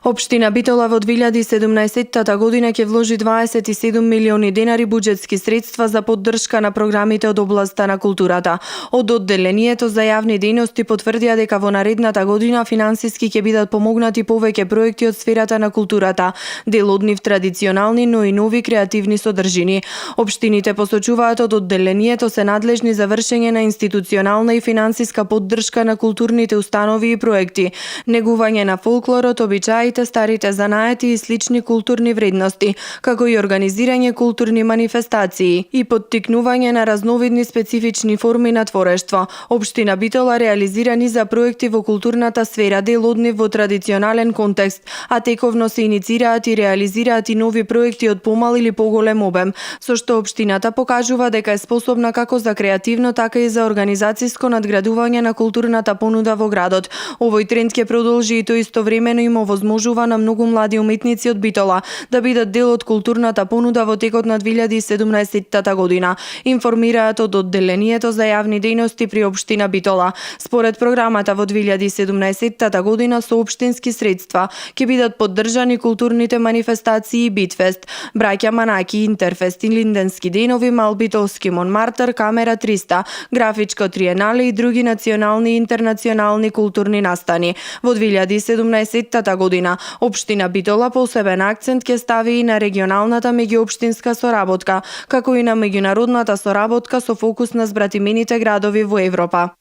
Општина Битола во 2017 година ќе вложи 27 милиони денари буџетски средства за поддршка на програмите од областа на културата. Од одделението за јавни дејности потврдија дека во наредната година финансиски ќе бидат помогнати повеќе проекти од сферата на културата, дел од нив традиционални, но и нови креативни содржини. Општините посочуваат од одделението се надлежни за вршење на институционална и финансиска поддршка на културните установи и проекти, негување на фолклорот, обичаи, старите занаети и слични културни вредности, како и организирање културни манифестации и поттикнување на разновидни специфични форми на творештво. Општина Битола реализира низа проекти во културната сфера, дел од нив во традиционален контекст, а тековно се иницираат и реализираат и нови проекти од помал или поголем обем, со што општината покажува дека е способна како за креативно, така и за организацијско надградување на културната понуда во градот. Овој тренд ќе продолжи и тој истовремено има овозможува на многу млади уметници од Битола да бидат дел од културната понуда во текот на 2017 година, информираат од одделението за јавни дејности при општина Битола. Според програмата во 2017 година со општински средства ќе бидат поддржани културните манифестации Битфест, Браќа Манаки, Интерфест и Линденски денови, Малбитолски Монмартер, Камера 300, Графичко триенале и други национални и интернационални културни настани. Во 2017 година општина Битола посебен акцент ќе стави и на регионалната меѓуопштинска соработка, како и на меѓународната соработка со фокус на збратимените градови во Европа.